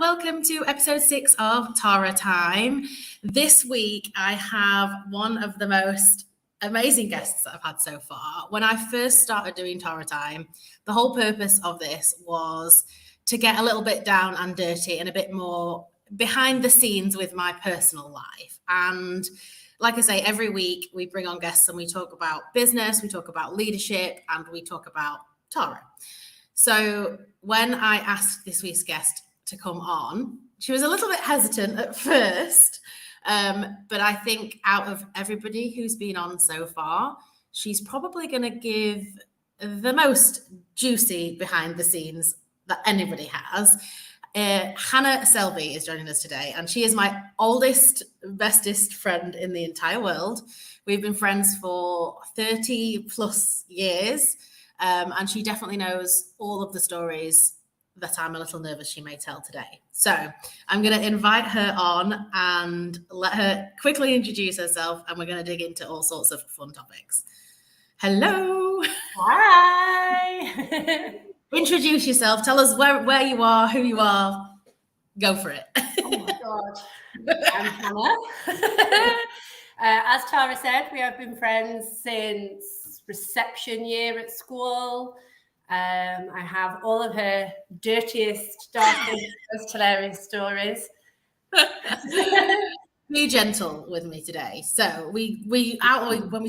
welcome to episode 6 of Tara Time. This week I have one of the most amazing guests that I've had so far. When I first started doing Tara Time, the whole purpose of this was to get a little bit down and dirty and a bit more behind the scenes with my personal life. And like I say, every week we bring on guests and we talk about business, we talk about leadership, and we talk about Tara. So when I asked this week's guest to come on, she was a little bit hesitant at first, but I think out of everybody who's been on so far, she's probably going to give the most juicy behind the scenes that anybody has. Hannah Selby is joining us today, and she is my oldest, bestest friend in the entire world. We've been friends for 30 plus years. And she definitely knows all of the stories that I'm a little nervous she may tell today. So I'm going to invite her on and let her quickly introduce herself, and we're going to dig into all sorts of fun topics. Hello. Hi. Introduce yourself. Tell us where you are, who you are. Go for it. Oh my God. I'm Hannah. As Tara said, we have been friends since reception year at school. I have all of her dirtiest, darkest, most hilarious stories. Be gentle with me today. So when we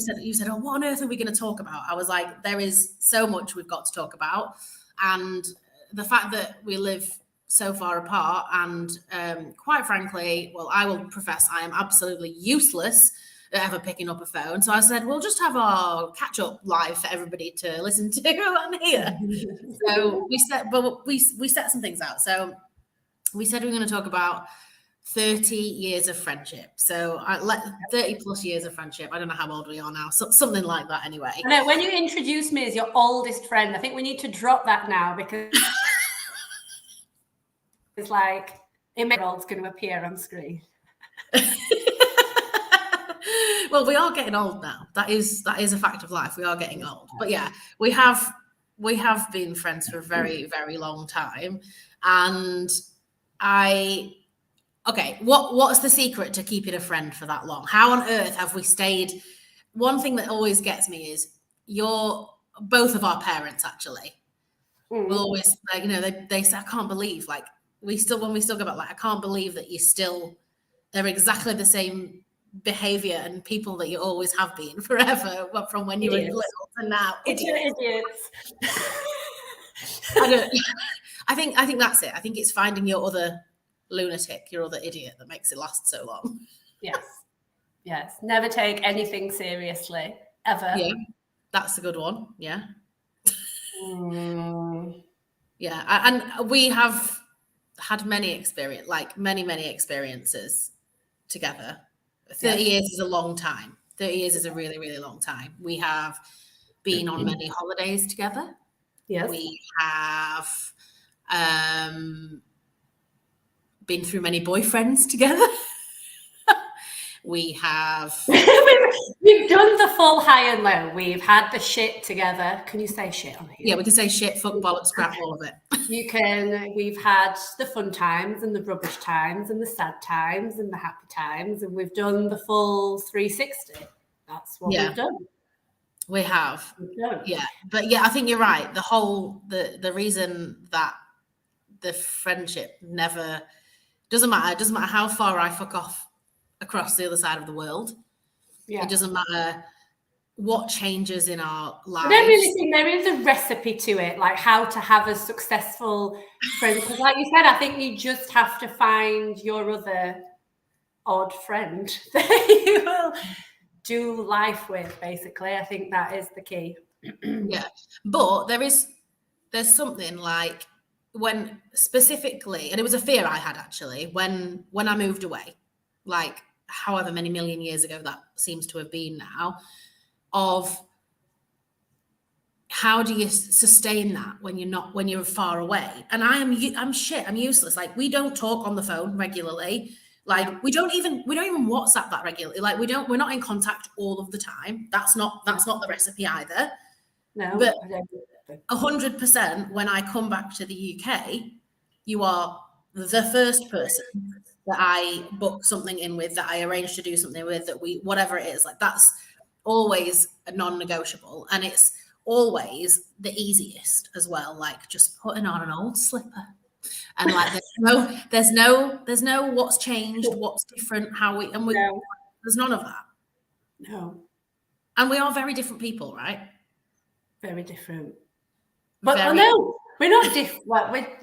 said, you said, oh, what on earth are we going to talk about? I was like, there is so much we've got to talk about. And the fact that we live so far apart, and quite frankly, well, I will profess I am absolutely useless at ever picking up a phone. So I said, we'll just have our catch up live for everybody to listen to and hear. So we set some things out. So we said we were going to talk about 30 years of friendship. So 30 plus years of friendship. I don't know how old we are now. Something like that anyway. No, when you introduce me as your oldest friend, I think we need to drop that now, because it's like a year-old's going to appear on screen. Well, we are getting old now. That is a fact of life. We are getting old. But yeah, we have been friends for a very, very long time. And what's the secret to keeping a friend for that long? How on earth have we stayed? One thing that always gets me is both of our parents actually will always, like, they say, I can't believe, like, when we still go about, like, I can't believe that they're exactly the same behavior and people that you always have been forever, from when you were little to now. Idiots. I think that's it. I think it's finding your other lunatic, your other idiot, that makes it last so long. Yes. Never take anything seriously, ever. Yeah, that's a good one. Yeah. Yeah, and we have had many experiences together. 30 years is a long time. 30 years is a really, really long time. We have been on many holidays together. Yes. We have been through many boyfriends together. We have... We've done the full high and low. We've had the shit together. Can you say shit on here? Yeah, we can say shit, fuck, bollocks, scrap, all of it. We've had the fun times and the rubbish times and the sad times and the happy times, and we've done the full 360. That's what we've done. We have. Yeah. But yeah, I think you're right. The reason that the friendship never doesn't matter. It doesn't matter how far I fuck off across the other side of the world. Yeah. It doesn't matter what changes in our lives. I don't really think there is a recipe to it, like how to have a successful friend. Because like you said, I think you just have to find your other odd friend that you will do life with, basically. I think that is the key. Yeah. But there's something like when specifically, and it was a fear I had actually, when I moved away, like however many million years ago that seems to have been now, of how do you sustain that when you're far away? And I'm shit. I'm useless. Like, we don't talk on the phone regularly. Like, we don't even WhatsApp that regularly. Like, we're not in contact all of the time. That's not the recipe either. No, but 100% when I come back to the UK, you are the first person that I book something in with, that I arrange to do something with, that we, whatever it is, like that's always a non-negotiable. And it's always the easiest as well, like just putting on an old slipper. And like there's no what's changed, what's different, how we, and we, No. there's none of that. No. And we are very different people, right? Very different. But no, we're not different.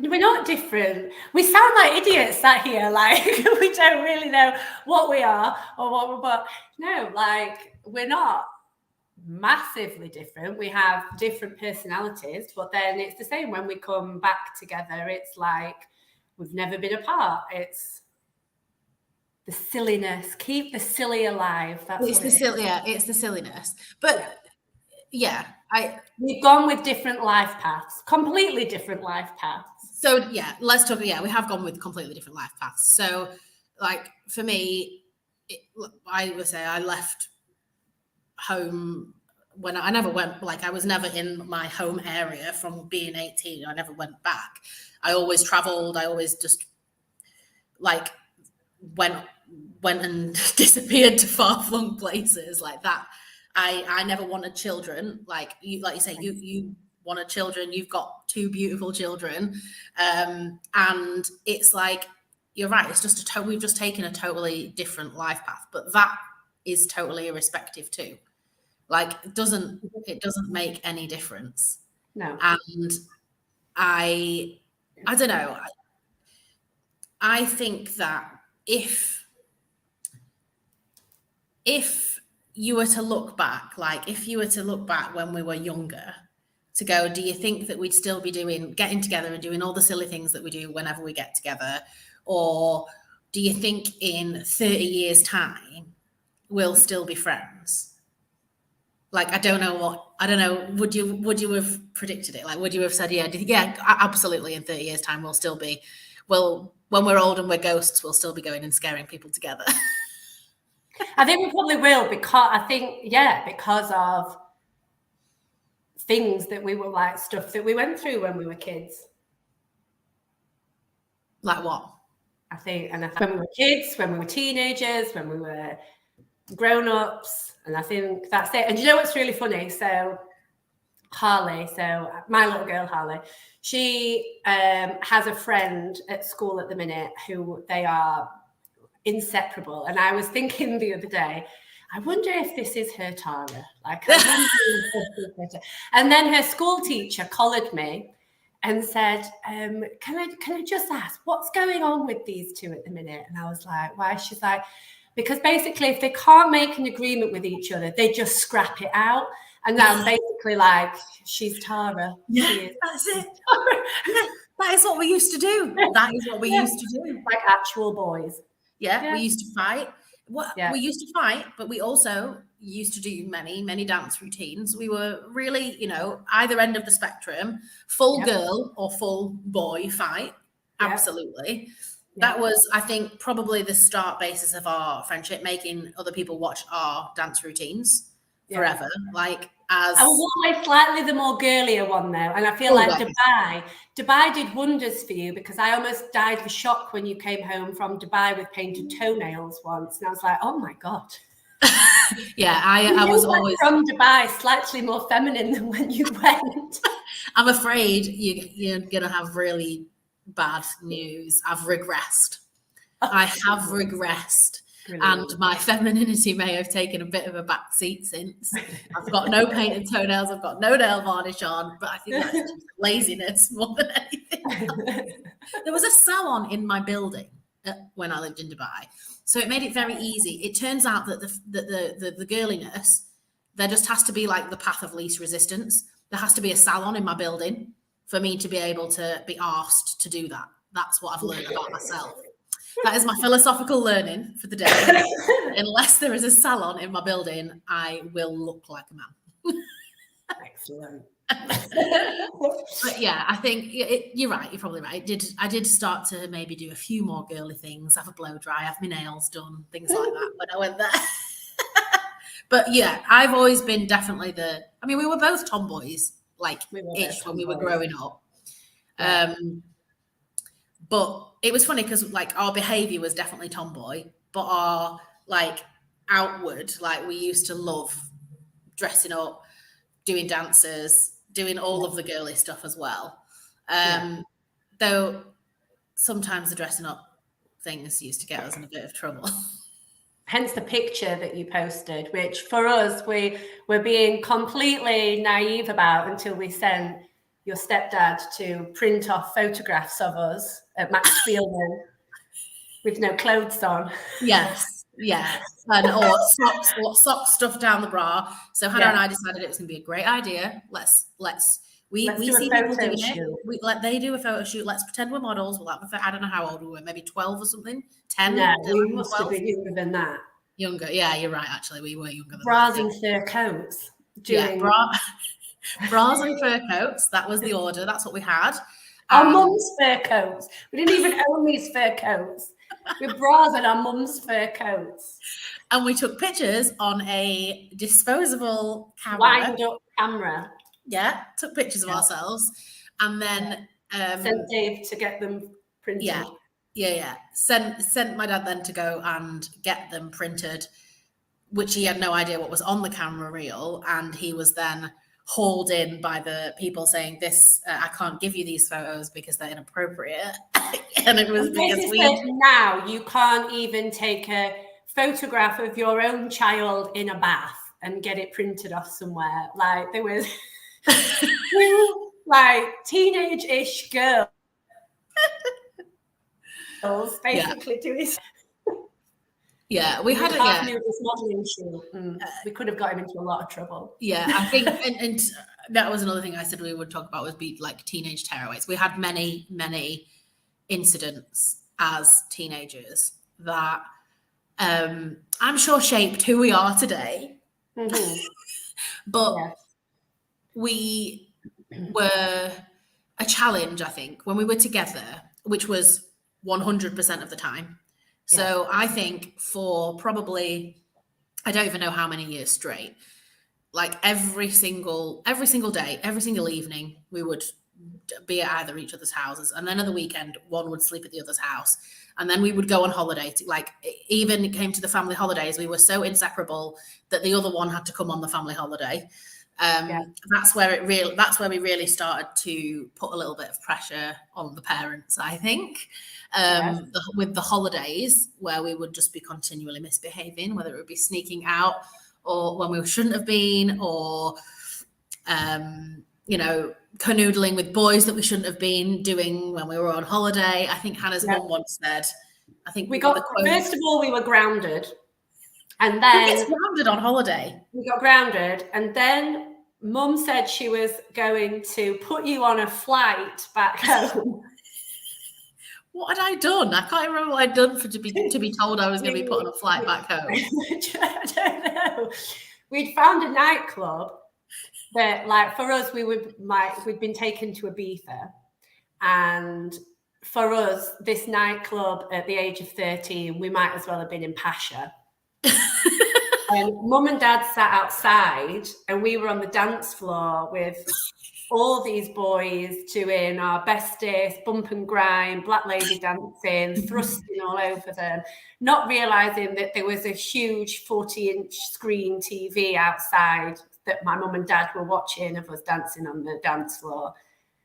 We're not different. We sound like idiots sat here, like we don't really know what we are or what we're. But no, like we're not massively different. We have different personalities, but then it's the same when we come back together. It's like we've never been apart. It's the silliness. Keep the silly alive. It's the silliness. But yeah, we've gone with different life paths, completely different life paths. So yeah, let's talk. Yeah, we have gone with completely different life paths. So like for me, I would say I left home when I never went, like I was never in my home area from being 18. I never went back. I always traveled. I always just like went and disappeared to far-flung places like that. I never wanted children. Like you say, you wanted children. You've got 2 beautiful children, and it's like you're right. It's just we've just taken a totally different life path, but that is totally irrespective too. Like it doesn't make any difference. No, and I don't know. I think that if you were to look back, when we were younger, to go, do you think that we'd still be getting together and doing all the silly things that we do whenever we get together? Or do you think in 30 years' time, we'll still be friends? Like, I don't know. Would you have predicted it? Like, would you have said, yeah, absolutely. In 30 years' time, we'll still be, when we're old and we're ghosts, we'll still be going and scaring people together. I think we probably will because of things that we were like, stuff that we went through when we were kids. Like what? I think when we were kids, when we were teenagers, when we were grown-ups, and I think that's it. And you know what's really funny? So Harley, my little girl Harley, she has a friend at school at the minute who they are inseparable. And I was thinking the other day, I wonder if this is her Tara. Like, and then her school teacher collared me and said, can I just ask, what's going on with these two at the minute? And I was like, why? She's like, because basically if they can't make an agreement with each other, they just scrap it out. And I'm basically like, she's Tara. Yeah, that's it. That is what we used to do. That is what we used to do. Like actual boys. Yeah, we used to fight. We used to fight, but we also used to do many, many dance routines. We were really, either end of the spectrum, full girl or full boy fight. Absolutely. That was, I think, probably the start basis of our friendship, making other people watch our dance routines forever. Like, I was always slightly the more girlier one though, and I feel like Dubai did wonders for you, because I almost died of shock when you came home from Dubai with painted toenails once, and I was like, oh my god. I was always from Dubai slightly more feminine than when you went. I'm afraid you're gonna have really bad news. I've regressed. I have regressed. Brilliant. And my femininity may have taken a bit of a back seat since. I've got no painted toenails, I've got no nail varnish on, but I think that's just laziness more than anything. There was a salon in my building when I lived in Dubai, so it made it very easy. It turns out that the girliness, there just has to be like the path of least resistance. There has to be a salon in my building for me to be able to be asked to do that. That's what I've learned about myself. That is my philosophical learning for the day. Unless there is a salon in my building, I will look like a man. Excellent. But yeah, I think you're right. You're probably right. I did start to maybe do a few more girly things, have a blow dry, have my nails done, things like that when I went there. But yeah, I've always been definitely we were both tomboys, like ish when we were growing up. But it was funny because like our behavior was definitely tomboy, but our like outward, like we used to love dressing up, doing dances, doing all of the girly stuff as well. Though sometimes the dressing up things used to get us in a bit of trouble. Hence the picture that you posted, which for us, we were being completely naive about until we sent your stepdad to print off photographs of us at Max Spielman with no clothes on. Yes, yeah. And or socks stuffed down the bra. So Hannah and I decided it was going to be a great idea. Let's we see people doing it. They do a photo shoot. Let's pretend we're models. We'll have I don't know how old we were, maybe 12 or something. 10. No, we must have been younger than that. Younger, yeah, you're right. Actually, we were younger than bras that. and fur coats. Bras and fur coats. That was the order. That's what we had. Our mum's fur coats. We didn't even own these fur coats. With bras and our mum's fur coats. And we took pictures on a disposable camera. Wind up camera. Yeah, took pictures of ourselves. And then sent Dave to get them printed. Yeah. Sent my dad then to go and get them printed, which he had no idea what was on the camera reel. And he was then hauled in by the people saying, "This I can't give you these photos because they're inappropriate." And it was because now you can't even take a photograph of your own child in a bath and get it printed off somewhere. Like there was two like teenage-ish girls basically doing. Yeah, we had this modeling shoot. We could have got him into a lot of trouble. Yeah, I think, and that was another thing I said we would talk about, was be like teenage tearaways. We had many incidents as teenagers that I'm sure shaped who we are today. But we were a challenge, I think, when we were together, which was 100% of the time. So I think for probably, I don't even know how many years straight, like every single day, every single evening, we would be at either each other's houses. And then at the weekend, one would sleep at the other's house. And then we would go on holiday. Even it came to the family holidays, we were so inseparable that the other one had to come on the family holiday. That's where we really started to put a little bit of pressure on the parents, I think. With the holidays, where we would just be continually misbehaving, whether it would be sneaking out or when we shouldn't have been, or canoodling with boys that we shouldn't have been doing when we were on holiday. I think Hannah's mum once said, I think first of all, we were grounded. And then we get grounded on holiday. We got grounded, and then Mum said she was going to put you on a flight back home. What had I done? I can't remember what I'd done to be told I was going to be put on a flight back home. I don't know. We'd found a nightclub that, like, for us, we'd been taken to Ibiza, and for us, this nightclub at the age of 13, we might as well have been in Pasha. And Mum and Dad sat outside, and we were on the dance floor with all these boys doing our bestest, bump and grind, black lady dancing, thrusting all over them, not realising that there was a huge 40-inch screen TV outside that my mum and dad were watching of us dancing on the dance floor.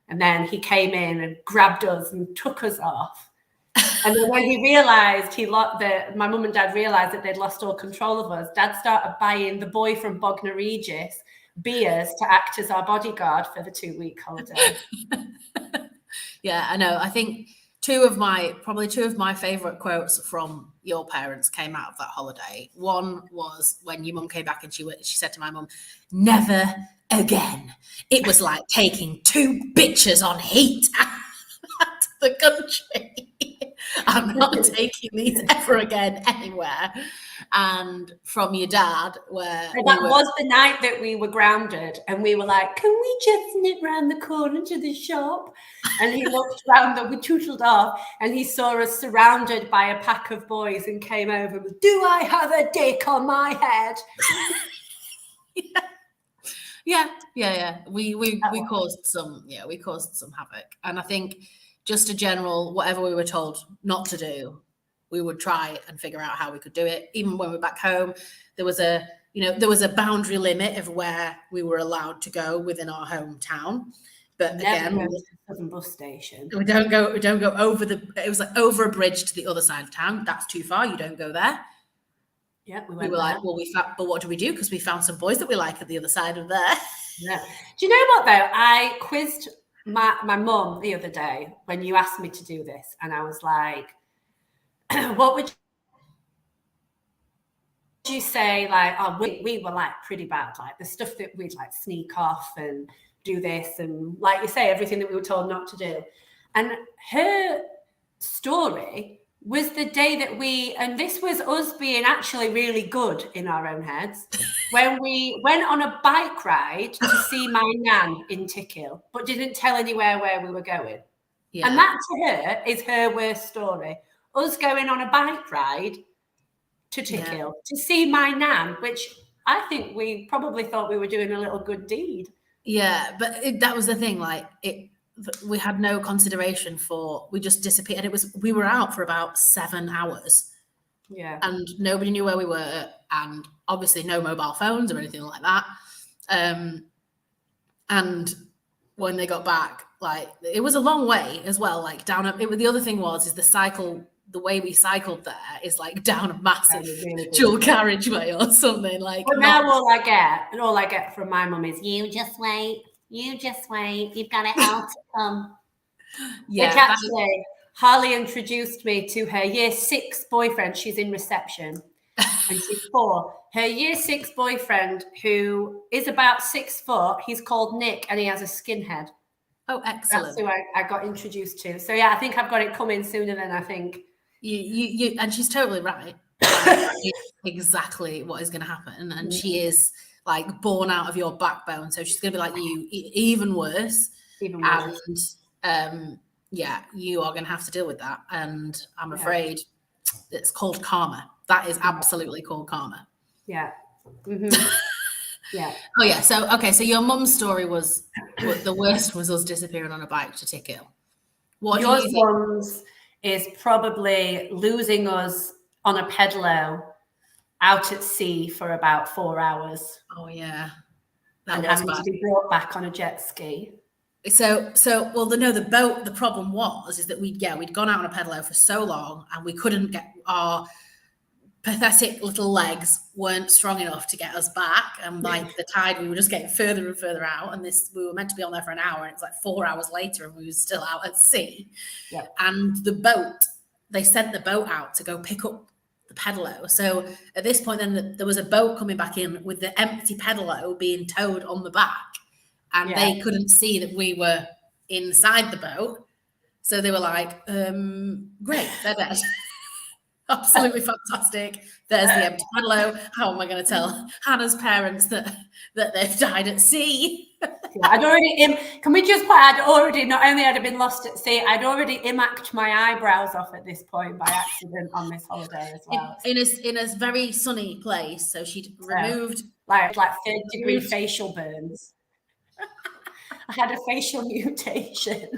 And then he came in and grabbed us and took us off. And then when he realised my mum and dad realised that they'd lost all control of us, Dad started buying the boy from Bognor Regis beers to act as our bodyguard for the 2-week holiday. Yeah, I know. I think two of my favourite quotes from your parents came out of that holiday. One was when your mum came back and she said to my mum, "Never again. It was like taking 2 bitches on heat out of the country. I'm not taking these ever again anywhere." And from your dad, was the night that we were grounded, and we were like, "Can we just nip round the corner to the shop?" And he looked round, and we tootled off, and he saw us surrounded by a pack of boys and came over with, "Do I have a dick on my head?" Yeah. We caused some havoc, and I think just a general, whatever we were told not to do, we would try and figure out how we could do it. Even when we were back home, there was a boundary limit of where we were allowed to go within our hometown. But Never again, go to the Southern bus station. we don't go over it was like over a bridge to the other side of town. That's too far. You don't go there. Yeah, we were like, well, but what do we do? Because we found some boys that we like at the other side of there. Yeah. Do you know what though? I quizzed my mum the other day when you asked me to do this, and I was like, what would you say? Like, oh, we were like pretty bad, like the stuff that we'd like sneak off and do this, and like you say, everything that we were told not to do. And her story was the day that and this was us being actually really good in our own heads, when we went on a bike ride to see my nan in Tickhill, but didn't tell anywhere where we were going. Yeah. And that to her is her worst story. Us going on a bike ride to Tickhill to see my nan, which I think we probably thought we were doing a little good deed. Yeah, but that was the thing, like we had no consideration for, we just disappeared. We were out for about 7 hours. Yeah. And nobody knew where we were, and obviously no mobile phones or anything like that. And when they got back, like it was a long way as well, like down the other thing is the way we cycled there is like down a massive dual carriageway or something. Like, but now all I get from my mum is, you just wait, you've got it all to come. Yeah, which actually, Harley introduced me to her year 6 boyfriend. She's in reception and she's 4. Her year 6 boyfriend, who is about 6 foot, he's called Nick and he has a skinhead. Oh, excellent. That's who I got introduced to. So yeah, I think I've got it coming sooner than I think. You and she's totally right. Exactly what is going to happen. And she is like born out of your backbone. So she's going to be like you, even worse. And you are going to have to deal with that. And I'm afraid it's called karma. That is absolutely called karma. Yeah. Mm-hmm. Yeah. Oh yeah. So your mum's story was the worst was us disappearing on a bike to Tickhill. What yours one's is probably losing us on a pedalo out at sea for about 4 hours. Oh yeah. And having to be brought back on a jet ski. So the boat, the problem is that we'd gone out on a pedalo for so long and we couldn't get our pathetic little legs weren't strong enough to get us back, and like the tide, we were just getting further and further out, and we were meant to be on there for an hour and it's like 4 hours later and we were still out at sea. And they sent the boat out to go pick up the pedalo. So at this point then there was a boat coming back in with the empty pedalo being towed on the back, and they couldn't see that we were inside the boat, so they were like, great, they're dead. Absolutely fantastic. There's the empty pedalo. How am I going to tell Hannah's parents that they've died at sea? I'd already not only had I been lost at sea, I'd already imacked my eyebrows off at this point by accident on this holiday as well. In a very sunny place, so she'd removed like 3rd-degree facial burns. I had a facial mutation.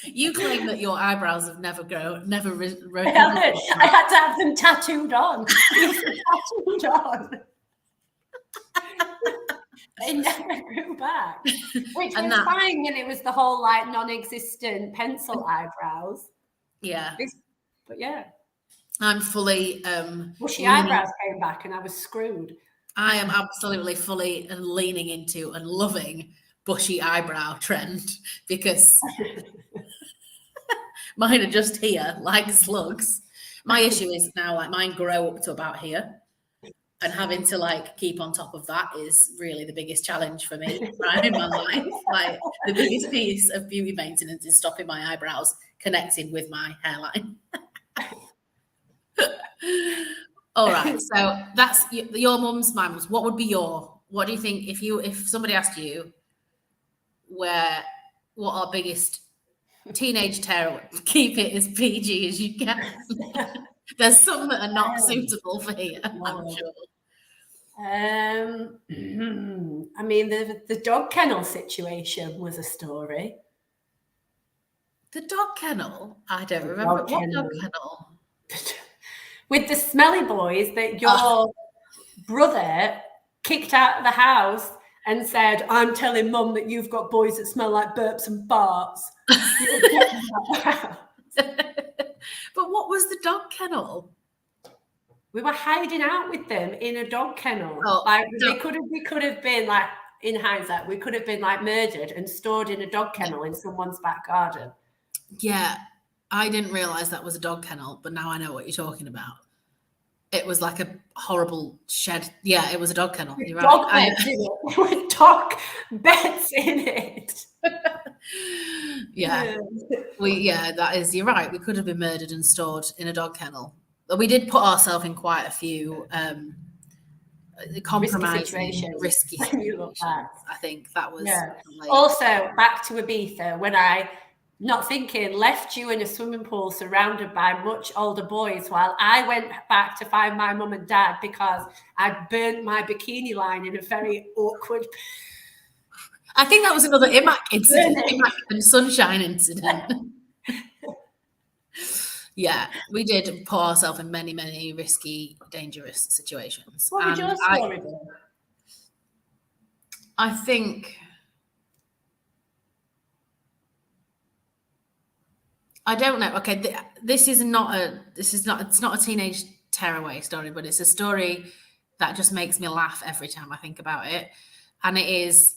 You claim that your eyebrows have never grown, I had to have them tattooed on. Tattooed on. They never grew back, which was fine when it was the whole like non-existent pencil eyebrows. Yeah. But yeah. I'm fully... bushy eyebrows came back and I was screwed. I am absolutely fully leaning into and loving bushy eyebrow trend, because mine are just here like slugs. My issue is now like mine grow up to about here, and having to like keep on top of that is really the biggest challenge for me right in my life. Like the biggest piece of beauty maintenance is stopping my eyebrows connecting with my hairline. All right, so that's your mum's, my mum's. What do you think if somebody asked you what our biggest teenage tearaway, keep it as PG as you can. There's some that are not suitable for here, I'm sure. I mean, the dog kennel situation was a story. The dog kennel? I don't remember. What dog kennel? With the smelly boys that your brother kicked out of the house and said, I'm telling mum that you've got boys that smell like burps and farts. But what was the dog kennel? We were hiding out with them in a dog kennel. Oh, like we could have been like, in hindsight, we could have been like murdered and stored in a dog kennel in someone's back garden. Yeah, I didn't realize that was a dog kennel, but now I know what you're talking about. It was like a horrible shed. Yeah, it was a dog kennel. You're dog right. beds in it. With dog beds in it. Yeah, that is. You're right. We could have been murdered and stored in a dog kennel. But we did put ourselves in quite a few compromising, risky situations. I think that was. Yeah. Also, back to Ibiza, when I, not thinking, left you in a swimming pool surrounded by much older boys while I went back to find my mum and dad because I'd burnt my bikini line in a very awkward. I think that was another Imac incident, Imac and sunshine incident. Yeah, we did put ourselves in many, many risky, dangerous situations. What would your story be? I think I don't know. Okay, it's not a teenage tearaway story, but it's a story that just makes me laugh every time I think about it. And it is,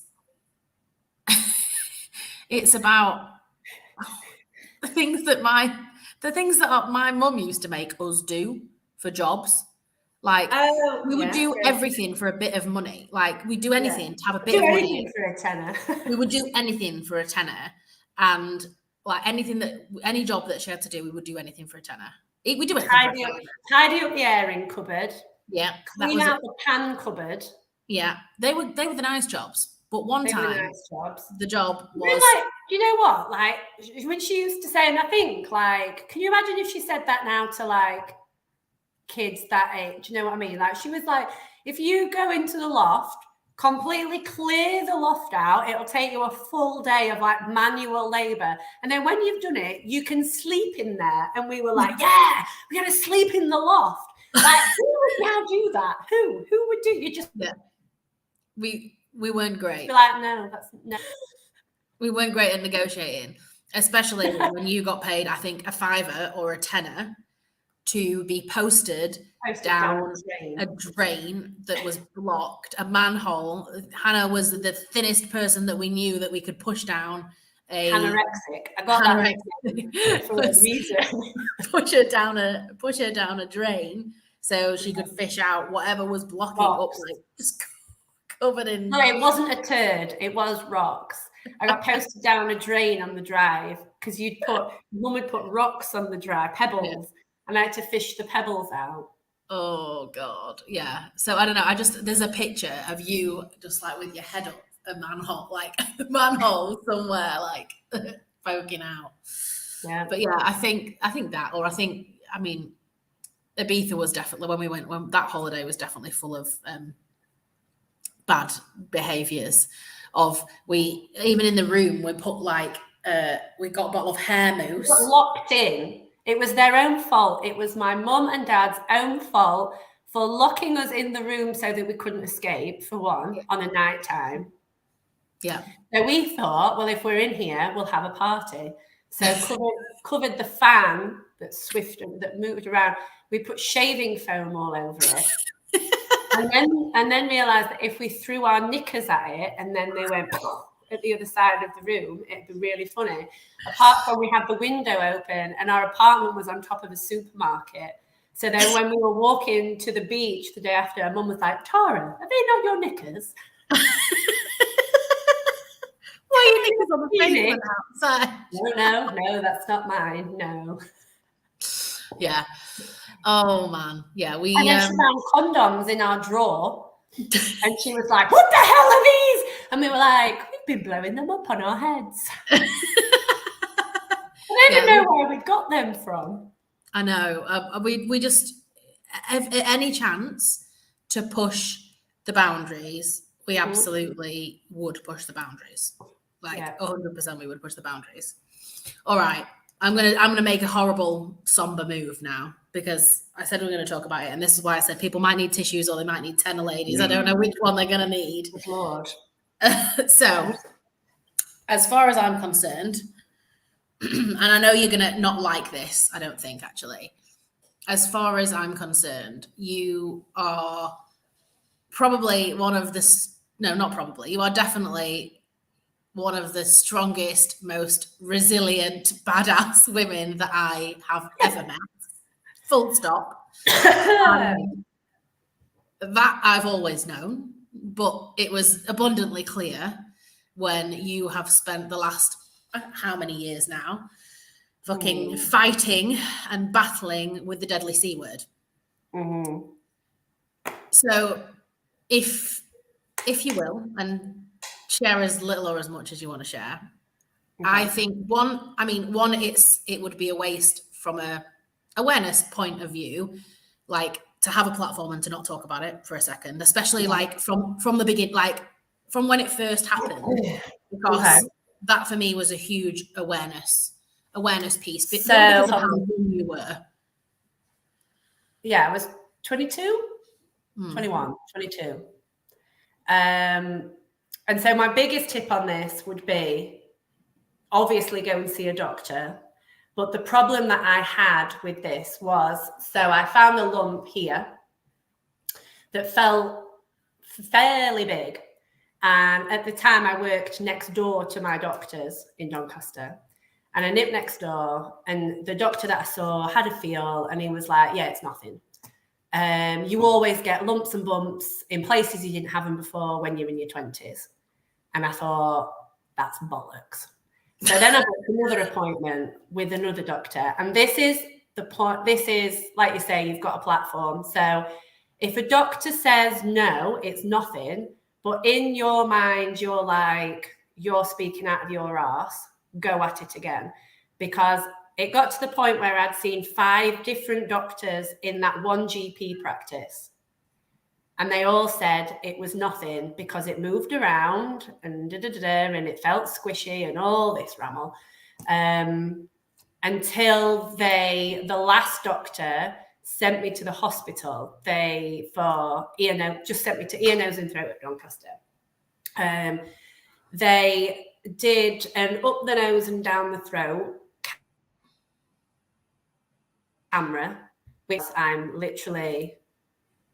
it's about the things that my mum used to make us do for jobs. Like we would do everything for a bit of money. Like we'd do anything to have a bit of money. For a tenner. We would do anything for a tenner, and like any job that she had to do, we would do anything for a tenner. We do it. Tidy up the airing cupboard. Yeah. Clean out the pan cupboard. Yeah, they were the nice jobs. But one time, the job was. Like, you know what? Like when she used to say, and I think, like, can you imagine if she said that now to like kids that age? You know what I mean? Like she was like, if you go into the loft, completely clear the loft out, it'll take you a full day of like manual labor, and then when you've done it, you can sleep in there. And we were like, yeah, we're gonna sleep in the loft. Like who would now do that? Who would do? You just we weren't great. Like no. We weren't great at negotiating, especially when you got paid, I think, a $5 or a $10 to be posted down a drain that was blocked, a manhole. Hannah was the thinnest person that we knew that we could push down. Anorexic. I got that for a reason. push her down a drain so she could fish out whatever was blocking up, like just covered in. No, it wasn't a turd. It was rocks. I got posted down a drain on the drive because mum would put rocks on the drive, pebbles, and I had to fish the pebbles out. Oh God, yeah. So I don't know. There's a picture of you just like with your head up a manhole somewhere, like poking out. Yeah. But yeah, I think that, or I mean, Ibiza was definitely when that holiday was definitely full of bad behaviors. Even in the room, we put we got a bottle of hair mousse. We got locked in. It was their own fault. It was my mum and dad's own fault for locking us in the room so that we couldn't escape, for one, on a night time. Yeah. So we thought, well, if we're in here, we'll have a party. So covered the fan that moved around. We put shaving foam all over it. and then realised that if we threw our knickers at it and then they went at the other side of the room, it'd be really funny. Apart from we had the window open and our apartment was on top of a supermarket. So then when we were walking to the beach the day after, our mum was like, Tara, are they not your knickers? Why are your knickers on the pavement outside? No, that's not mine. No. Yeah. Oh man. Yeah. And then she found condoms in our drawer. And she was like, what the hell are these? And we were like, we've been blowing them up on our heads. I don't even know where we got them from. I know. We just, any chance to push the boundaries, we absolutely would push the boundaries. 100% we would push the boundaries. All right. I'm gonna make a horrible somber move now because I said we are gonna talk about it, and this is why I said people might need tissues or they might need Tena ladies. I don't know which one they're gonna need. Good Lord. So, as far as I'm concerned, and I know you're gonna not like this, I don't think actually. As far as I'm concerned, you are probably one of the not probably, you are definitely one of the strongest, most resilient, badass women that I have ever met. Full stop. That I've always known, but it was abundantly clear when you have spent the last how many years now fucking fighting and battling with the deadly C word. Mm-hmm. So if you will, and share as little or as much as you want to share. Okay. I think one, it would be a waste from a awareness point of view, like to have a platform and to not talk about it for a second, especially like from the beginning, like from when it first happened, because that for me was a huge awareness piece. But not because of how young you were. Yeah, I was 22, 21, 22. And so my biggest tip on this would be obviously go and see a doctor. But the problem that I had with this was, so I found a lump here that felt fairly big. And at the time I worked next door to my doctors in Doncaster. And I nipped next door and the doctor that I saw had a feel and he was like, yeah, it's nothing. You always get lumps and bumps in places you didn't have them before when you're in your 20s. And I thought, that's bollocks. So then I booked another appointment with another doctor. And this is the point. This is, like you say, you've got a platform. So if a doctor says no, it's nothing, but in your mind, you're like, you're speaking out of your arse, go at it again. Because it got to the point where I'd seen 5 different doctors in that one GP practice. And they all said it was nothing because it moved around and and it felt squishy and all this ramble. Until the last doctor sent me to the hospital. Just sent me to ear, nose and throat at Doncaster. They did an up the nose and down the throat camera, which I'm literally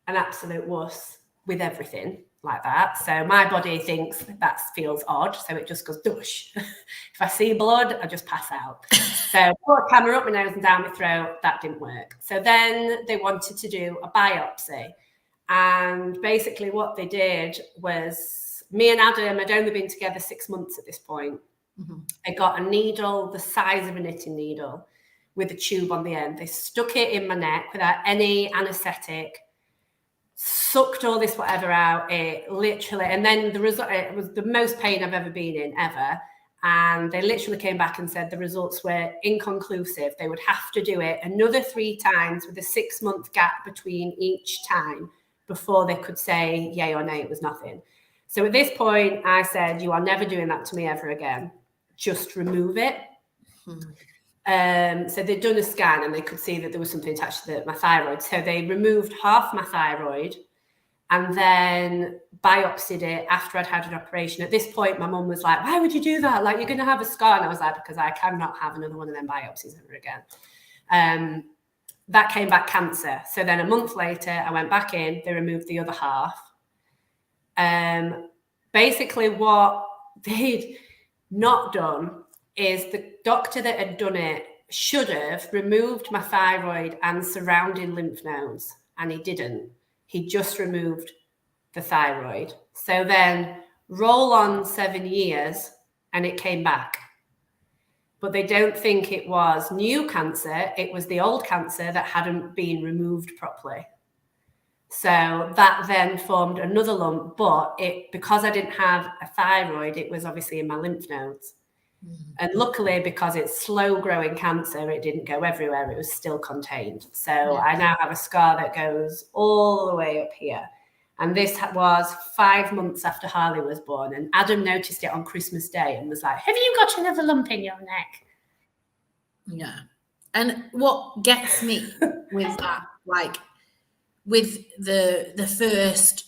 an absolute wuss with everything like that. So my body thinks that feels odd. So it just goes dush. If I see blood, I just pass out. So put a camera up my nose and down my throat. That didn't work. So then they wanted to do a biopsy. And basically what they did was me and Adam had only been together 6 months at this point. Mm-hmm. I got a needle the size of a knitting needle with a tube on the end. They stuck it in my neck without any anesthetic, sucked all this whatever out. It literally, and then the result, it was the most pain I've ever been in ever. And they literally came back and said the results were inconclusive. They would have to do it another 3 times with a 6-month gap between each time before they could say yay or nay, it was nothing. So at this point, I said, you are never doing that to me ever again. Just remove it. So they'd done a scan and they could see that there was something attached to my thyroid. So they removed half my thyroid and then biopsied it after I'd had an operation. At this point, my mum was like, why would you do that? Like, you're going to have a scar. And I was like, because I cannot have another one of them biopsies ever again. That came back cancer. So then a month later, I went back in, they removed the other half. Basically what they'd not done is the doctor that had done it should have removed my thyroid and surrounding lymph nodes, and he didn't. He just removed the thyroid. So then roll on 7 years and it came back. But they don't think it was new cancer. It was the old cancer that hadn't been removed properly. So that then formed another lump, but because I didn't have a thyroid, it was obviously in my lymph nodes. And luckily, because it's slow growing cancer, it didn't go everywhere. It was still contained. So I now have a scar that goes all the way up here. And this was 5 months after Harley was born. And Adam noticed it on Christmas Day and was like, have you got another lump in your neck? Yeah. And what gets me with that, like with the first,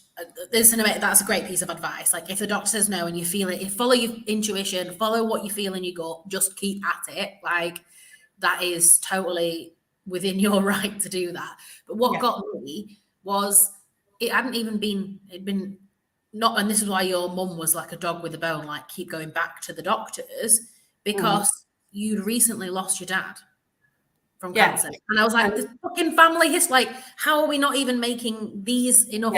that's a great piece of advice. Like if the doctor says no and you feel it, you follow your intuition, follow what you feel in your gut, just keep at it. Like that is totally within your right to do that. But what got me was it hadn't even been, it'd been not, and this is why your mum was like a dog with a bone, like keep going back to the doctors, because you'd recently lost your dad from cancer. And I was like, this fucking family history, like, how are we not even making these enough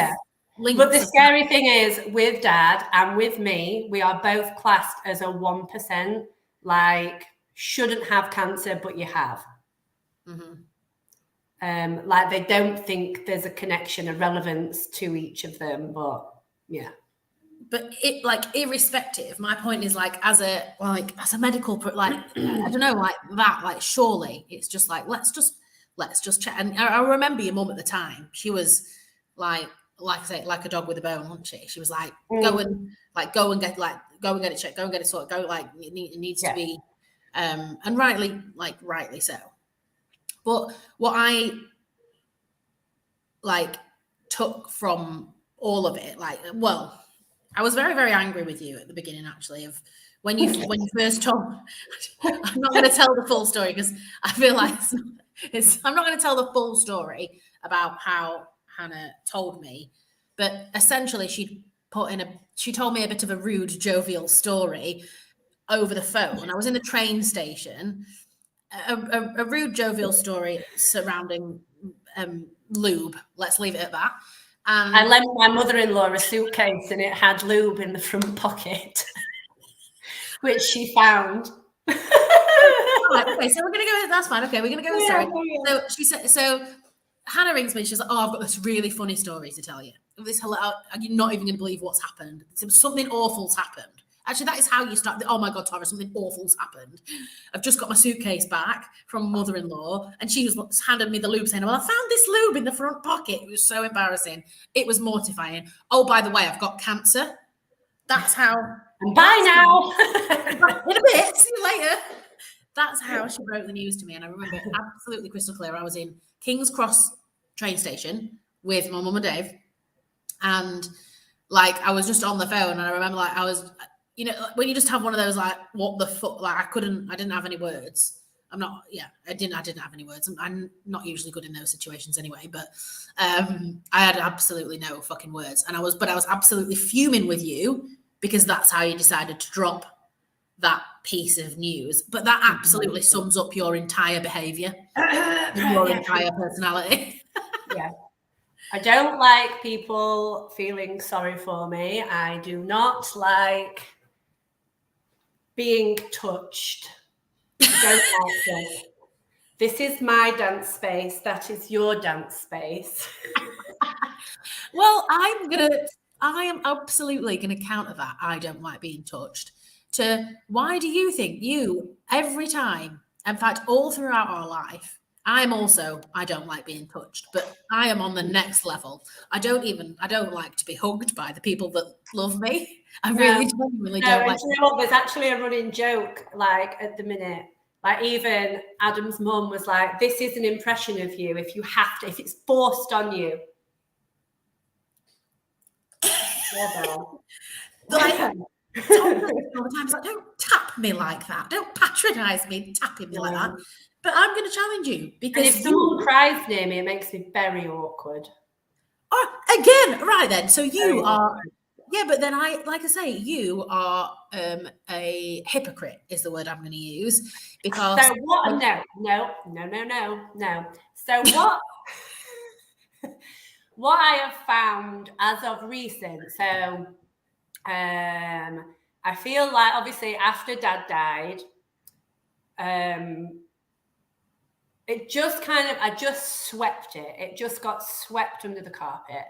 links? But the scary thing is, with Dad and with me, we are both classed as a 1%, like, shouldn't have cancer, but you have. Like, they don't think there's a connection, a relevance to each of them, but yeah. But it, like, irrespective, my point is, like, as a medical, like, I don't know, like that, like, surely it's just like, let's just check. And I remember your mum at the time, she was like I say, like a dog with a bone, wasn't she? She was like, go and get it checked, go and get it sorted, go, like, it needs to be, and rightly so. But what I like took from all of it, like, well, I was very, very angry with you at the beginning, actually, of when you first told. I'm not going to tell the full story because I feel like I'm not going to tell the full story about how Hannah told me, but essentially she told me a bit of a rude, jovial story over the phone. I was in the train station, a rude, jovial story surrounding lube. Let's leave it at that. And I lent my mother-in-law a suitcase and it had lube in the front pocket, which she found. Right, okay, so we're going to go with, that's fine. Okay, we're going to go with the story. So she said, so Hannah rings me. She's like, oh, I've got this really funny story to tell you. You're not even going to believe what's happened. Something awful's happened. Actually, that is how you start. Oh my God, Tara, something awful's happened. I've just got my suitcase back from mother-in-law, and she was handed me the lube, saying, well, I found this lube in the front pocket. It was so embarrassing. It was mortifying. Oh, by the way, I've got cancer. That's how. Bye now. In a bit. See you later. That's how she broke the news to me. And I remember it absolutely crystal clear. I was in King's Cross train station with my mum and Dave. And like, I was just on the phone, and I remember, like, I was, you know, when you just have one of those, like, what the fuck, like, I didn't have any words. I didn't have any words. I'm not usually good in those situations anyway, but I had absolutely no fucking words. And I was absolutely fuming with you because that's how you decided to drop that piece of news. But that absolutely sums up your entire behavior, your entire personality. Yeah. I don't like people feeling sorry for me. I do not like being touched. I don't like it. This is my dance space. That is your dance space. Well, I am absolutely going to counter that. I don't like being touched. To why do you think every time, in fact, all throughout our life, I don't like being touched, but I am on the next level. I don't like to be hugged by the people that love me. I really genuinely don't like. You know what? There's actually a running joke, like, at the minute. Like, even Adam's mum was like, this is an impression of you if it's forced on you. Like, all the time, it's like, don't tap me like that. Don't patronize me, tapping me like that. But I'm going to challenge you because if someone cries near me, it makes me very awkward. Oh, again, right then. So you are, but then you are a hypocrite is the word I'm going to use because. So what? No. So what? What I have found as of recent. So, I feel like obviously after Dad died, it just I just swept it. It just got swept under the carpet.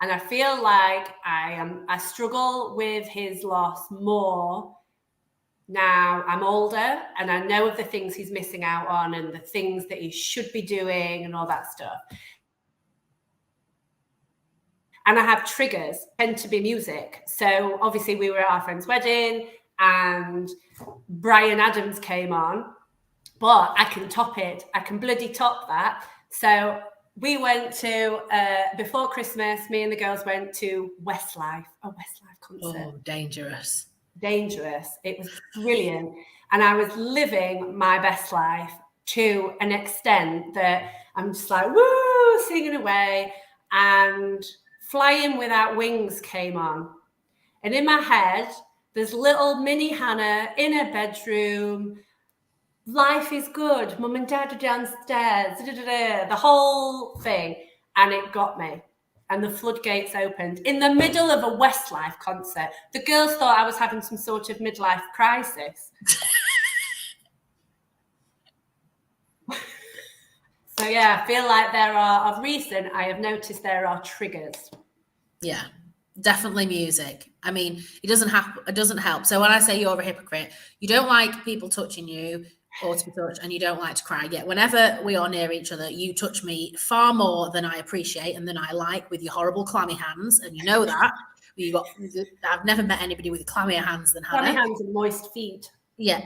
And I feel like I struggle with his loss more now. I'm older and I know of the things he's missing out on and the things that he should be doing and all that stuff. And I have triggers, tend to be music. So obviously we were at our friend's wedding and Brian Adams came on. but I can top it. I can bloody top that. So we went to, before Christmas, me and the girls went to Westlife, a Westlife concert. Oh, dangerous. Dangerous. It was brilliant. And I was living my best life to an extent that I'm just like, woo, singing away. And Flying Without Wings came on. And in my head, there's little mini Hannah in her bedroom. Life is good. Mum and Dad are downstairs. The whole thing. And it got me. And the floodgates opened in the middle of a Westlife concert. The girls thought I was having some sort of midlife crisis. So yeah, I feel like of recent, I have noticed there are triggers. Yeah, definitely music. I mean, it doesn't help. So when I say you're a hypocrite, you don't like people touching you or to be touched, and you don't like to cry. Yet whenever we are near each other, you touch me far more than I appreciate and than I like with your horrible clammy hands, and you know that. I've never met anybody with clammier hands than Hannah. Clammy hands and moist feet. Yeah,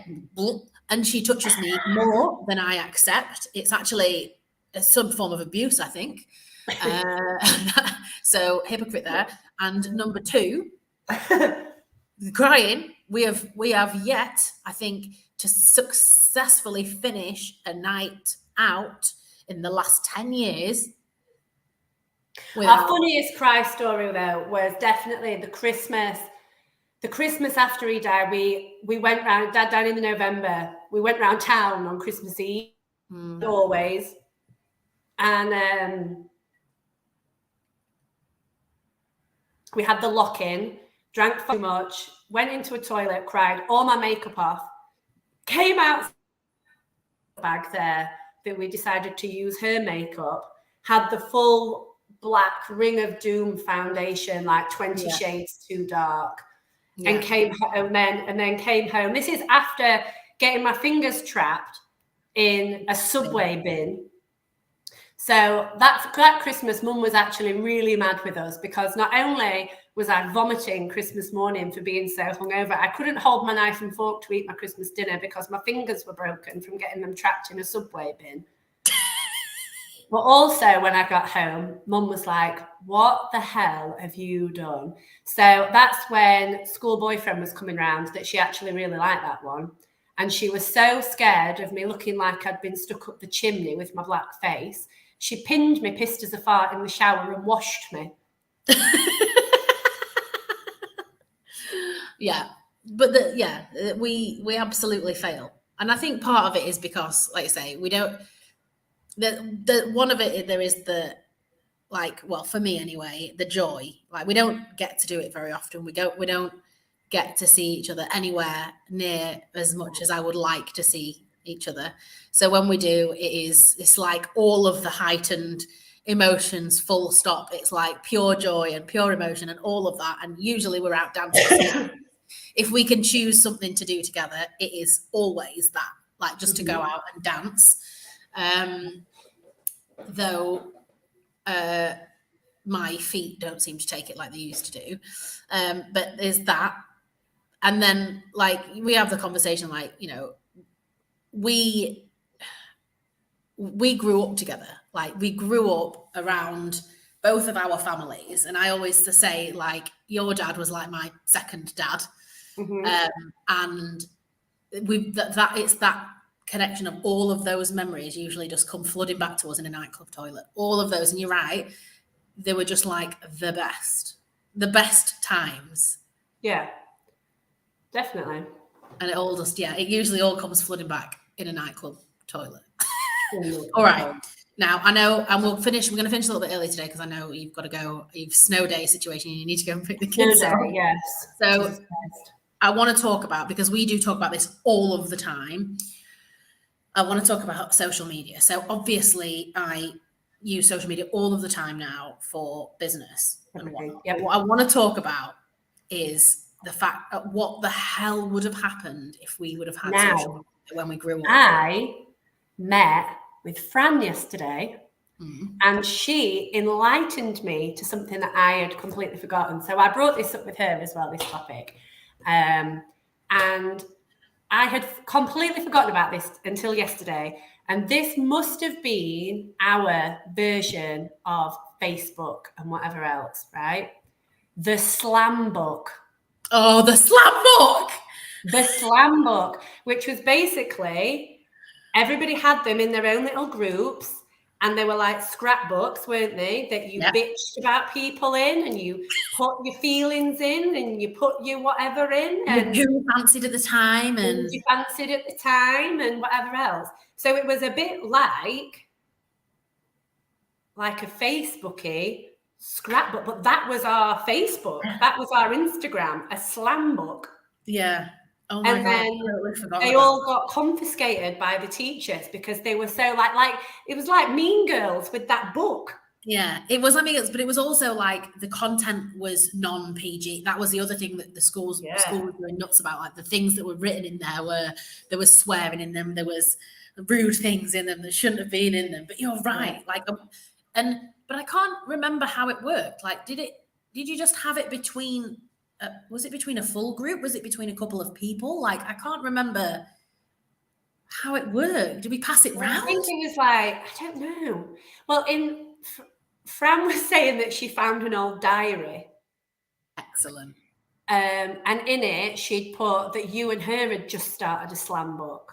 and she touches me more than I accept. It's actually some form of abuse, I think. So hypocrite there. And number two, crying. We have yet, I think, to successfully finish a night out in the last 10 years. Our funniest cry story though was definitely the Christmas after he died. We went round, Dad died in November. We went round town on Christmas Eve, always. And we had the lock-in, drank too much, went into a toilet, cried all my makeup off, came out bag there that we decided to use her makeup, had the full black Ring of Doom foundation, like 20 shades too dark, and came home and then came home. This is after getting my fingers trapped in a Subway bin. So that Christmas, Mum was actually really mad with us because not only was I vomiting Christmas morning for being so hungover, I couldn't hold my knife and fork to eat my Christmas dinner because my fingers were broken from getting them trapped in a Subway bin. But also when I got home, Mum was like, what the hell have you done? So that's when School Boyfriend was coming round that she actually really liked that one. And she was so scared of me looking like I'd been stuck up the chimney with my black face. She pinned me, pissed as a fart in the shower and washed me. Yeah, but we absolutely fail. And I think part of it is because, like I say, we don't, the one of it, there is the, like, well, for me anyway, the joy. Like, we don't get to do it very often. We don't get to see each other anywhere near as much as I would like to see each other. So when we do, it's like all of the heightened emotions, full stop. It's like pure joy and pure emotion and all of that. And usually we're out dancing. If we can choose something to do together, it is always that, like just to go out and dance. Though my feet don't seem to take it like they used to do. But there's that. And then, like, we have the conversation, like, you know, we grew up together. Like, we grew up around both of our families. And I always say, like, your dad was like my second dad. And it's that connection of all of those memories usually just come flooding back to us in a nightclub toilet. All of those. And you're right. They were just like the best times. Yeah, definitely. And it all just, it usually all comes flooding back in a nightclub toilet. All right. Now, I know, and we're going to finish a little bit early today because I know you've got to go, you've snow day situation, you need to go and pick the kids up. Yes. So I want to talk about, because we do talk about this all of the time, I want to talk about social media. So obviously I use social media all of the time now for business and whatnot. But what I want to talk about is the fact of what the hell would have happened if we would have had social media when we grew up. I met with Fran yesterday, and she enlightened me to something that I had completely forgotten. So I brought this up with her as well, this topic. And I had completely forgotten about this until yesterday. And this must have been our version of Facebook and whatever else, right? The slam book. Oh, the slam book. The slam book, which was basically everybody had them in their own little groups. And they were like scrapbooks, weren't they? That you bitched about people in, and you put your feelings in, and you put your whatever in, and who you fancied at the time, and who you fancied at the time, and whatever else. So it was a bit like a Facebooky scrapbook, but that was our Facebook. That was our Instagram, a slam book. Yeah. Oh my and God, then they all got confiscated by the teachers because they were so like it was like Mean Girls with that book. Yeah, it was but it was also like the content was non-PG. That was the other thing that the school were going nuts about. Like the things that were written in there was swearing in them, there was rude things in them that shouldn't have been in them. But you're right, but I can't remember how it worked. Like, did you just have it between? Was it between a full group? Was it between a couple of people? Like, I can't remember how it worked. Did we pass it round? I think it was like, I don't know. Well, Fran was saying that she found an old diary. Excellent. And in it, she'd put that you and her had just started a slam book.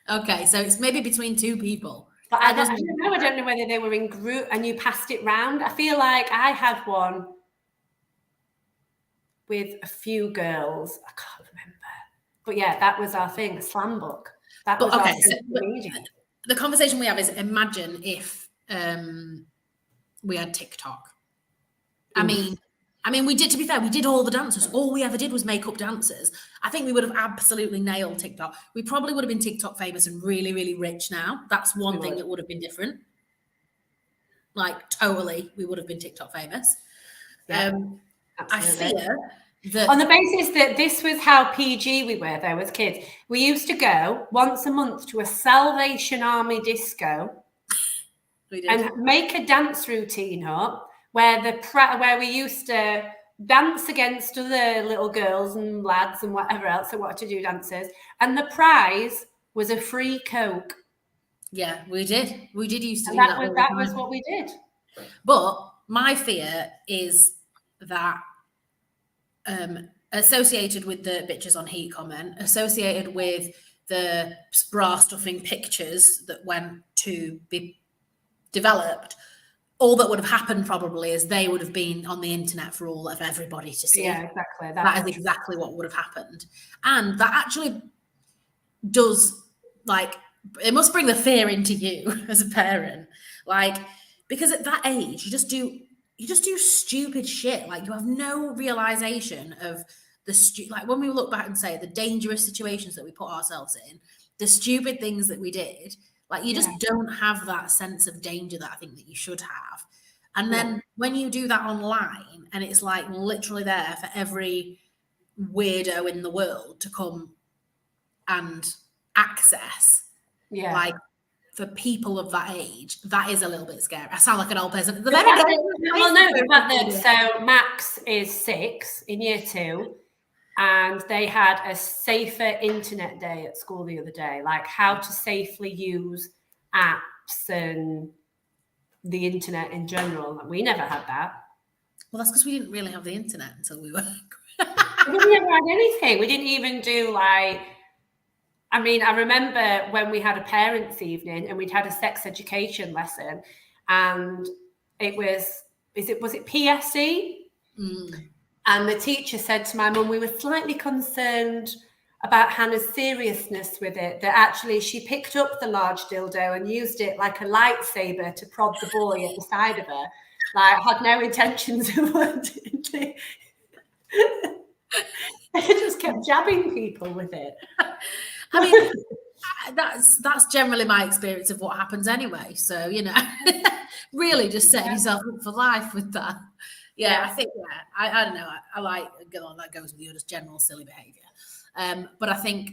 Okay, so it's maybe between two people. But I don't know. I don't know whether they were in group and you passed it round. I feel like I had one with a few girls. I can't remember. But yeah, that was our thing, a slam book. That was our media. The conversation we have is, imagine if we had TikTok. I mean, we did, to be fair, we did all the dances. All we ever did was make up dances. I think we would have absolutely nailed TikTok. We probably would have been TikTok famous and really, really rich now. That's one thing that would have been different. Like, totally, we would have been TikTok famous. Yeah, I fear that... On the basis that this was how PG we were, though, as kids. We used to go once a month to a Salvation Army disco and make a dance routine up where we used to dance against other little girls and lads and whatever else that wanted to do dances. And the prize was a free Coke. Yeah, we did. We did used to do that. That was what we did. But my fear is that associated with the bitches on heat comment, associated with the bra stuffing pictures that went to be developed, all that would have happened probably is they would have been on the internet for all of everybody to see. Yeah, exactly. That is exactly what would have happened. And that actually does, like, it must bring the fear into you as a parent. Like, because at that age, you just do stupid shit. Like, you have no realization of like, when we look back and say the dangerous situations that we put ourselves in, the stupid things that we did, like, you just don't have that sense of danger that I think that you should have. And then when you do that online, and it's like literally there for every weirdo in the world to come and access, like, for people of that age, that is a little bit scary. I sound like an old person. Well, no, the fact that so Max is 6 in year 2, and they had a safer internet day at school the other day, like how to safely use apps and the internet in general. We never had that. Well, that's because we didn't really have the internet until we were. We never had anything. We didn't even do, like, I mean, I remember when we had a parents' evening and we'd had a sex education lesson, and it was it PSE? And the teacher said to my mum, we were slightly concerned about Hannah's seriousness with it, that actually she picked up the large dildo and used it like a lightsaber to prod the boy at the side of her. Like, had no intentions of wanting to. I just kept jabbing people with it. I mean, that's generally my experience of what happens anyway. So, you know, really just setting yourself up for life with that. Yeah, I think, I don't know. I like, that goes with you, just general silly behavior. But I think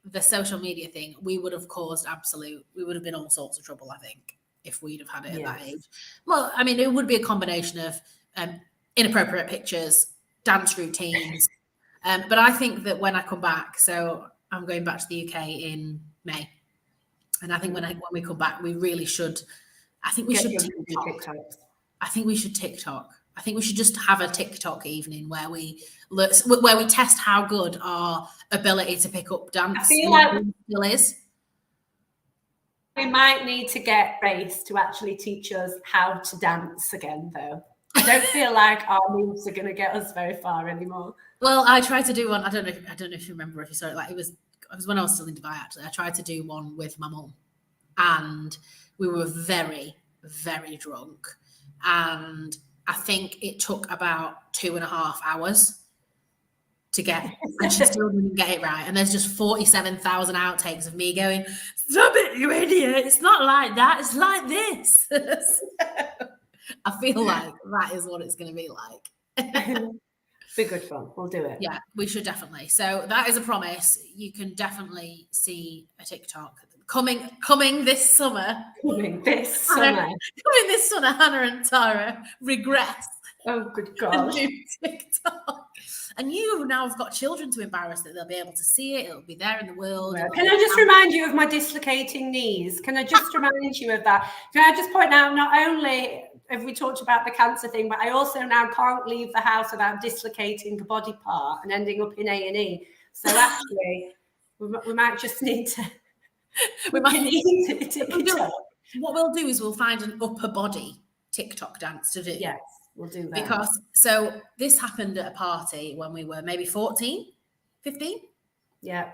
the social media thing, we would have been all sorts of trouble, I think, if we'd have had it at that age. Well, I mean, it would be a combination of inappropriate pictures, dance routines, But I think that when I come back, so I'm going back to the UK in May, and I think when we come back, we really should. I think we should TikTok. I think we should TikTok. I think we should just have a TikTok evening where we test how good our ability to pick up dance I feel like still is. We might need to get Grace to actually teach us how to dance again, though. I don't feel like our moves are going to get us very far anymore. Well, I tried to do one. I don't know if you remember, if you saw it. Like it was when I was still in Dubai. Actually, I tried to do one with my mum, and we were very, very drunk, and I think it took about 2.5 hours to get, and she still didn't get it right. And there's just 47,000 outtakes of me going, "Stop it, you idiot! It's not like that. It's like this." I feel like that is what it's going to be like. Be good fun. We'll do it. Yeah, we should definitely. So that is a promise. You can definitely see a TikTok coming this summer. Coming this summer, Hannah and Tara regress. Oh, good God. Do TikTok. And you now have got children to embarrass that they'll be able to see it. It'll be there in the world. Well, can I just remind you of my dislocating knees? Can I just remind you of that? Can I just point out, not only have we talked about the cancer thing, but I also now can't leave the house without dislocating a body part and ending up in A&E. So actually, we might just need to... What we'll do is we'll find an upper body TikTok dance to do. Yes, we'll do that. Because, so this happened at a party when we were maybe 15? Yeah.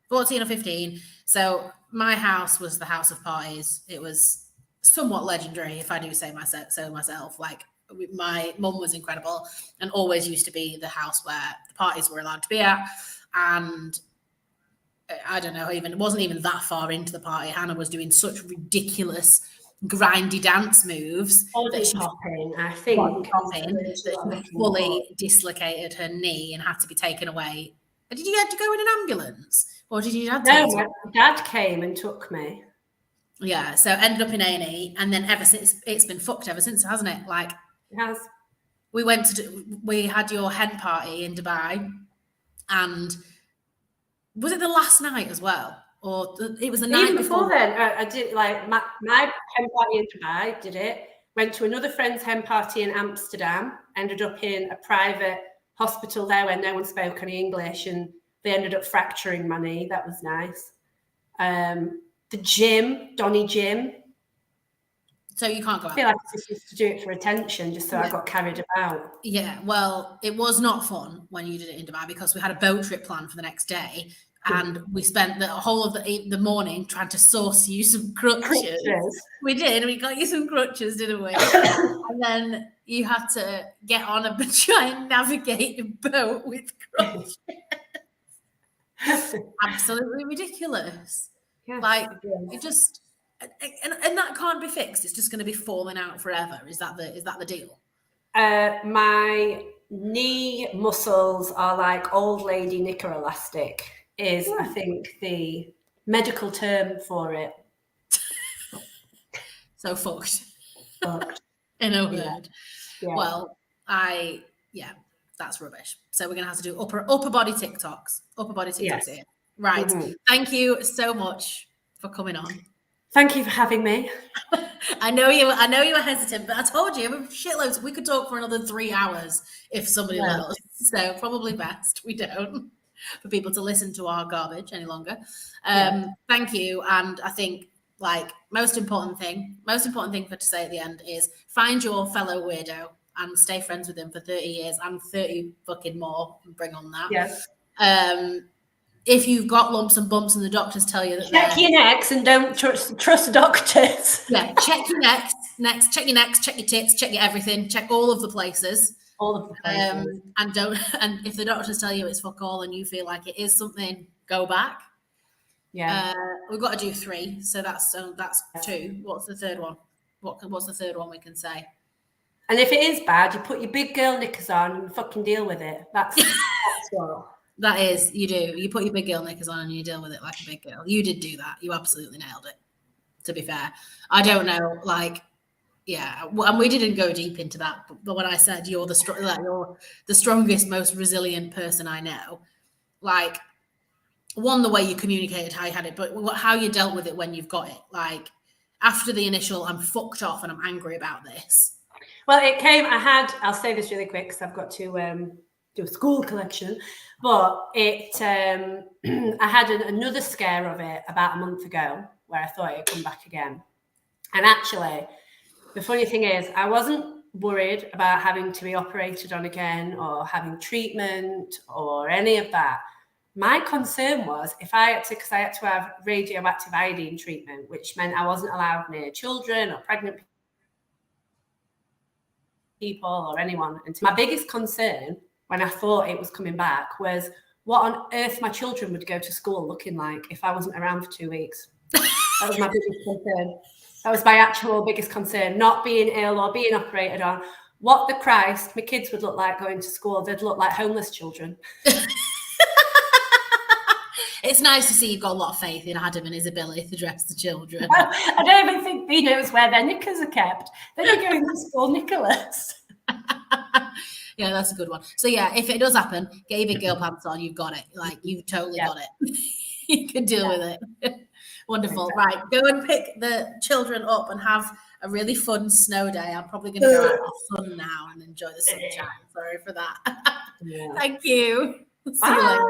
14 or 15. So my house was the house of parties. It was somewhat legendary, if I do say so myself. Like, my mum was incredible and always used to be the house where the parties were allowed to be at. And I don't know, it wasn't even that far into the party. Hannah was doing such ridiculous grindy dance moves that she fully dislocated her knee and had to be taken away. Did you have to go in an ambulance, or did you have to? No, my dad came and took me. Yeah, so ended up in A&E, and then ever since it's been fucked ever since, hasn't it? Like, it has. We had your hen party in Dubai, and was it the last night as well? Or it was the night even before then. I did, like, my hen party in Dubai, did it. Went to another friend's hen party in Amsterdam, ended up in a private hospital there where no one spoke any English, and they ended up fracturing my knee. That was nice. The gym, Donny Gym. So you can't go out. I feel like I used to do it for attention, just so I got carried about. Yeah, well, it was not fun when you did it in Dubai because we had a boat trip planned for the next day. And we spent the whole of the morning trying to source you some crutches. We did. We got you some crutches, didn't we? And then you had to get on and try and navigate the boat with crutches. Absolutely ridiculous. Yes, like, it just... And that can't be fixed. It's just going to be falling out forever. Is that the deal? My knee muscles are like old lady knicker elastic. Is I think the medical term for it. So fucked. In a word. Yeah. Well, that's rubbish. So we're gonna have to do upper body TikToks. Yes. Here. Right. Mm-hmm. Thank you so much for coming on. Thank you for having me. I know you were hesitant, but I told you shitloads. We could talk for another 3 hours if somebody let us. So probably best we don't. For people to listen to our garbage any longer. Thank you. And I think, like, most important thing for to say at the end is find your fellow weirdo and stay friends with him for 30 years and 30 fucking more, and bring on that. Yes. If you've got lumps and bumps and the doctors tell you that check your necks and don't trust doctors. Yeah, check your necks, check your necks, check your tits, check your everything, check all of the places. And if the doctors tell you it's fuck all and you feel like it is something, go back. Yeah. We've got to do 3, so that's 2. What's the third one? What's the third one we can say? And if it is bad, you put your big girl knickers on and fucking deal with it. That's what. That is, you do. You put your big girl knickers on and you deal with it like a big girl. You did do that. You absolutely nailed it, to be fair. I don't know, like, Yeah, well, and we didn't go deep into that, but when I said you're the strongest, most resilient person I know, like, one, the way you communicated how you had it, but how you dealt with it when you've got it. Like, after the initial, I'm fucked off and I'm angry about this. Well, I'll say this really quick because I've got to do a school collection, but I had another scare of it about a month ago where I thought it'd come back again. And actually, the funny thing is, I wasn't worried about having to be operated on again or having treatment or any of that. My concern was because I had to have radioactive iodine treatment, which meant I wasn't allowed near children or pregnant people or anyone. And my biggest concern when I thought it was coming back was what on earth my children would go to school looking like if I wasn't around for 2 weeks. That was my biggest concern. That was my actual biggest concern, not being ill or being operated on. What the Christ my kids would look like going to school. They'd look like homeless children. It's nice to see you've got a lot of faith in Adam and his ability to dress the children. I don't even think he knows where their knickers are kept. Then you're going to school, Nicholas. Yeah, that's a good one. So yeah, if it does happen, get your big girl pants on. You've got it. Like, you've totally got it. You can deal with it. Wonderful. Exactly. Right, go and pick the children up and have a really fun snow day. I'm probably going to go out for fun now and enjoy the sunshine. Sorry for that. Thank you. See you later.